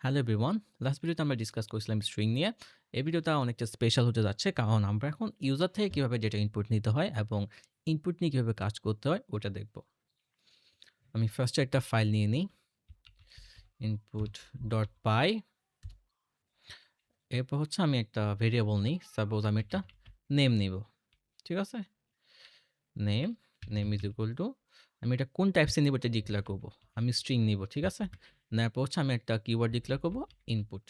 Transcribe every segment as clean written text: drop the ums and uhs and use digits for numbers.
Hello everyone, last ভিডিওতে আমরা discuss করছিলাম স্ট্রিং নিয়ে। এই ভিডিওটা অনেকটা স্পেশাল হতে যাচ্ছে, কারণ আমরা এখন ইউজার থেকে কীভাবে ডেটা ইনপুট নিতে হয় এবং ইনপুট নিয়ে কীভাবে কাজ করতে হয় ওটা দেখব। আমি ফার্স্টে একটা ফাইল নিয়ে নিই, ইনপুট ডট পাই। এরপর হচ্ছে আমি একটা ভেরিয়েবল নিই, সাপোজ আমি একটা নেম নিব। ঠিক আছে, name name is equal to, আমি এটা কোন টাইপসে নিব এটা ডিক্লেয়ার করবো। আমি স্ট্রিং নিব, ঠিক আছে। তারপর হচ্ছে আমি একটা কিওয়ার্ড ডিক্লেয়ার করবো, ইনপুট।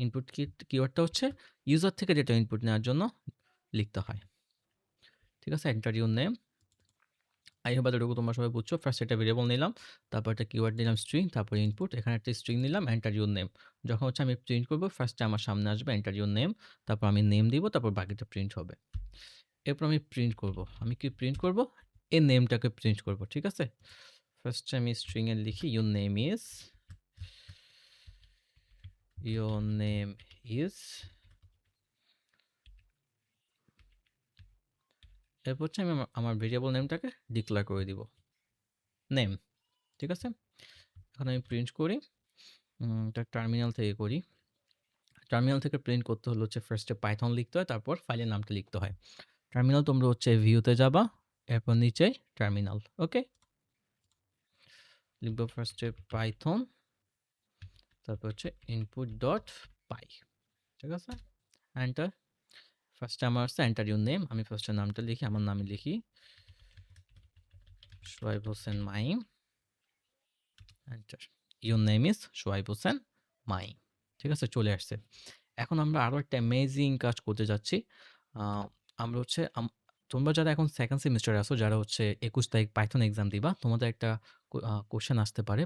ইনপুট কিওয়ার্ডটা হচ্ছে ইউজার থেকে ডেটা ইনপুট নেওয়ার জন্য লিখতে হয়। ঠিক আছে, enter your name. I hope এতটুকু তোমরা সবাই বুঝছো। ফার্স্ট একটা ভেরিয়েবল নিলাম, তারপর একটা কিওয়ার্ড নিলাম স্ট্রিং, তারপর ইনপুট। এখানে একটা স্ট্রিং নিলাম, এন্টার ইউর নেম। যখন হচ্ছে আমি প্রিন্ট করবো, ফার্স্টে আমার সামনে আসবে এন্টার ইউর নেম, তারপর আমি নেম দিব, তারপর বাকিটা প্রিন্ট হবে। এরপর আমি প্রিন্ট করব, আমি কি প্রিন্ট করব, এই নেমটাকে প্রিন্ট করব। ঠিক আছে, ফার্স্টে আমি স্ট্রিং এ লিখি ইউর নেম ইজ। এরপর হচ্ছে আমি আমার ভেরিয়েবল নেমটাকে ডিক্লেয়ার করে দিব, নেম। ঠিক আছে, এখন আমি প্রিন্ট করি, এটা টার্মিনাল থেকে করি। টার্মিনাল থেকে প্রিন্ট করতে হলে হচ্ছে ফার্স্টে পাইথন লিখতে হয়, তারপর ফাইলের নামটা লিখতে হয়। টার্মিনাল তোমরা হচ্ছে ভিউতে যাবা, এরপর নিচে টার্মিনাল। ওকে, লিখবো ফার্স্টে পাইথন, তারপর হচ্ছে ইনপুট ডট পাই। ঠিক আছে, এন্টার। ফার্স্টে আমার হচ্ছে এন্টার ইউর নেম, আমি ফার্স্টে নামটা লিখি, আমার নামে লিখি Suhaib Hossain mime, enter. Your name is Suhaib Hossain mime. ঠিক আছে, চলে আসছে। এখন আমরা আরও একটা অ্যামেজিং কাজ করতে যাচ্ছি। আমরা হচ্ছে তোমরা যারা এখন সেকেন্ড সেমিস্টারে আসো, যারা হচ্ছে 21 তারিখ পাইথন এক্সাম দিবা, তোমাদের একটা কোশ্চেন আসতে পারে,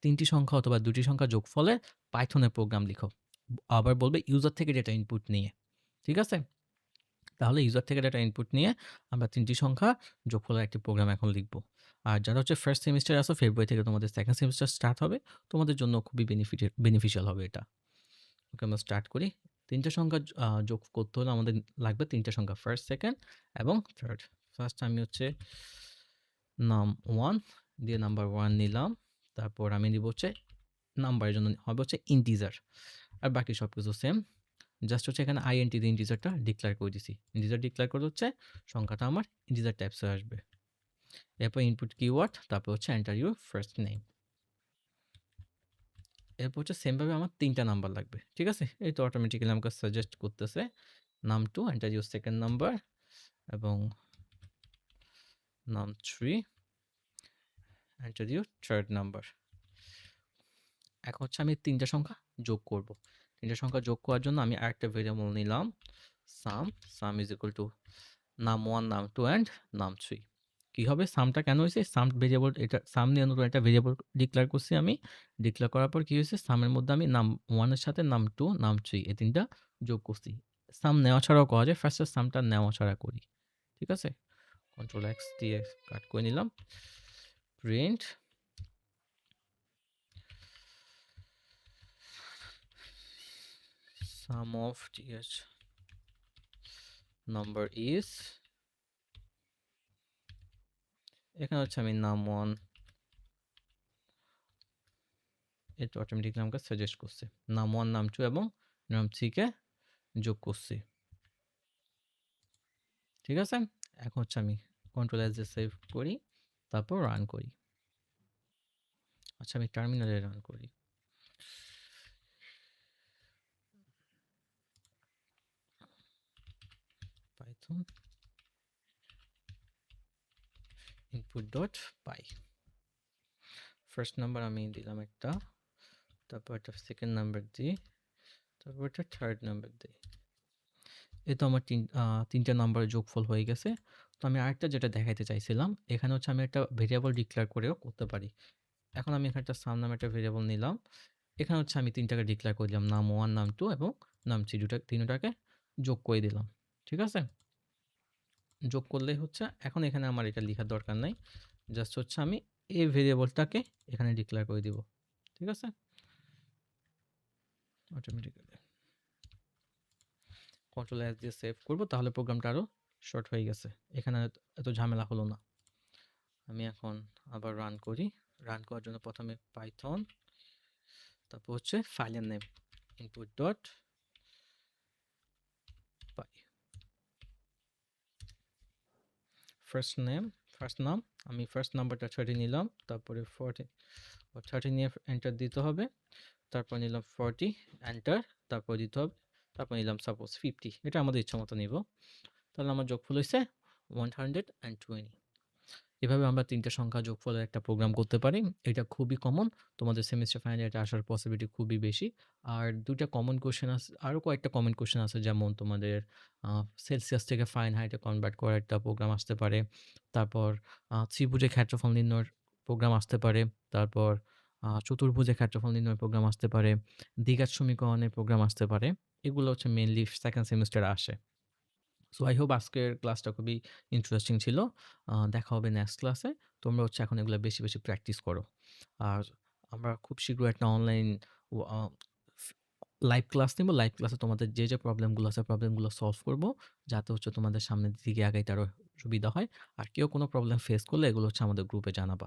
3টি সংখ্যা অথবা 2টি সংখ্যা যোগফলে পাইথনের প্রোগ্রাম লিখো। আবার বলবে ইউজার থেকে ডেটা ইনপুট নিয়ে। ঠিক আছে, তাহলে ইউজার থেকে ডেটা ইনপুট নিয়ে আমরা 3টি সংখ্যা যোগফলের একটি প্রোগ্রাম এখন লিখব। আর যারা হচ্ছে ফার্স্ট সেমিস্টারে আসো, ফেব্রুয়ারি থেকে তোমাদের সেকেন্ড সেমিস্টার স্টার্ট হবে, তোমাদের জন্য খুবই বেনিফিশিয়াল হবে এটা। ওকে, আমরা স্টার্ট করি। 3টে সংখ্যা যোগ করতে হলে আমাদের লাগবে 3টে সংখ্যা, ফার্স্ট, সেকেন্ড এবং থার্ড। ফার্স্ট আমি হচ্ছে নাম 1 দিয়ে নাম্বার 1 নিলাম, তারপর আমি নিব হচ্ছে নাম্বারের জন্য হবে হচ্ছে ইন্টিজার, আর বাকি সব কিছু সেম। জাস্ট হচ্ছে এখানে আইএনটি দিয়ে ইন্টিজারটা ডিক্লেয়ার করে দিছি। ইন্টিজার ডিক্লেয়ার করে হচ্ছে সংখ্যাটা আমার ইন্টিজার টাইপসে আসবে। এরপর ইনপুট কিওয়ার্ড, তারপর হচ্ছে এন্টার ইউর ফার্স্ট নেম। এরপর হচ্ছে সেমভাবে আমার 3টা নাম্বার লাগবে। ঠিক আছে, এই তো অটোমেটিক্যালি আমাকে সাজেস্ট করতেছে নাম 2, এন্টার ইউর সেকেন্ড নাম্বার, এবং নাম 3, এন্টার ইউর থার্ড নাম্বার। এখন হচ্ছে আমি 3টা সংখ্যা যোগ করব। 3টা সংখ্যা যোগ করার জন্য আমি আরেকটা ভেরিয়েবল নিলাম, সাম ইজ ইকুয়াল টু নাম 1, নাম 2 অ্যান্ড নাম 3। কি হবে, সামটা কেন হয়েছে, সাম ভেরিয়েবল, এটা সাম নিয়ে নতুন একটা ভেরিয়েবল ডিক্লেয়ার করছি আমি। ডিক্লেয়ার করার পর কি হয়েছে, সামের মধ্যে আমি নাম 1 এর সাথে নাম 2, নাম 3 এই 3টা যোগ করছি। সাম নেওয়া ছাড়াও করা যায়, ফার্স্টে সামটা নেওয়া ছাড়া করি। ঠিক আছে, কন্ট্রোল এক্স দিয়ে কাট করে নিলাম, print sum of th number is, এখানে হচ্ছে আমি নাম 1, এটা অটোমেটিকলি আমাকে সাজেস্ট করছে, নাম 1, নাম 2 এবং নাম 3 কে যোগ করছি। ঠিক আছে, এখন হচ্ছে আমি কন্ট্রোল এস দিয়ে সেভ করি, তারপর রান করি। আচ্ছা, আমি টার্মিনালে রান করি। পাইথন ইনপুট ডট পাই। ফার্স্ট নাম্বার আমি দিলাম একটা, তারপর একটা সেকেন্ড নাম্বার দিই, তারপর একটা থার্ড নাম্বার দিই। এই তো আমার 3টে নাম্বারের যোগফল হয়ে গেছে। তো আমি আরেকটা যেটা দেখাইতে চাইছিলাম, এখানে হচ্ছে আমি একটা ভেরিয়েবল ডিক্লেয়ার করেও করতে পারি। এখন আমি এখানে একটা সাম নামে একটা ভেরিয়েবল নিলাম, এখানে হচ্ছে আমি 3টাকে ডিক্লেয়ার করে দিলাম, নাম 1, নাম 2 এবং নাম 3, তিনটাকে যোগ করে দিলাম। ঠিক আছে, যোগ করলেই হচ্ছে, এখন এখানে আমার এটা লেখার দরকার নাই, জাস্ট হচ্ছে আমি এই ভেরিয়েবলটাকে এখানে ডিক্লেয়ার করে দিব। ঠিক আছে, অটোমেটিক্যালি কন্ট্রোল এস দিয়ে সেভ করব, তাহলে প্রোগ্রামটা আরও শর্ট হয়ে গেছে, এখানে এত ঝামেলা হলো না। আমি এখন আবার রান করি। রান করার জন্য প্রথমে পাইথন তারপর হচ্ছে ফাইলের নেম ইনপুট ডট পাই। ফার্স্ট নাম আমি ফার্স্ট নাম্বারটা 30 নিলাম, তারপরে 40 30 নিয়ে এন্টার দিতে হবে, তারপর নিলাম 40 এন্টার, তারপর দিতে হবে, তারপর নিলাম সাপোজ 50, এটা আমাদের ইচ্ছা মতো নিব। তাহলে আমার যোগফল হয়েছে 120। এভাবে আমরা ৩টা সংখ্যা যোগফলের একটা প্রোগ্রাম করতে পারি। এটা খুবই কমন। তোমাদের সেমিস্টার ফাইনালে এটা আসার পসিবিলিটি খুবই বেশি। আর ২ টা কমন কোয়েশ্চেন আছে, আরও কয়েকটা কমন কোয়েশ্চেন আছে, যেমন তোমাদের সেলসিয়াস থেকে ফারেনহাইটে কনভার্ট করার একটা প্রোগ্রাম আসতে পারে। তারপর ত্রিভুজের ক্ষেত্রফল নির্ণয়ের প্রোগ্রাম আসতে পারে। তারপর চতুর্ভুজের ক্ষেত্রফল নির্ণয়ের প্রোগ্রাম আসতে পারে। দ্বিঘাত সমীকরণের প্রোগ্রাম আসতে পারে। এগুলো হচ্ছে মেইনলি সেকেন্ড সেমিস্টারে আসে। সো আই হোপ আজকের ক্লাসটা খুবই ইন্টারেস্টিং ছিল। দেখা হবে নেক্সট ক্লাসে। তোমরা হচ্ছে এখন এগুলো বেশি বেশি প্র্যাকটিস করো। আর আমরা খুব শীঘ্রই একটা অনলাইন লাইভ ক্লাস নিব। লাইভ ক্লাসে তোমাদের যে যে প্রবলেমগুলো আছে প্রবলেমগুলো সলভ করব, যাতে হচ্ছে তোমাদের সামনের দিকে আগাইতে আরও সুবিধা হয়। আর কেউ কোনো প্রবলেম ফেস করলে এগুলো হচ্ছে আমাদের গ্রুপে জানাবা।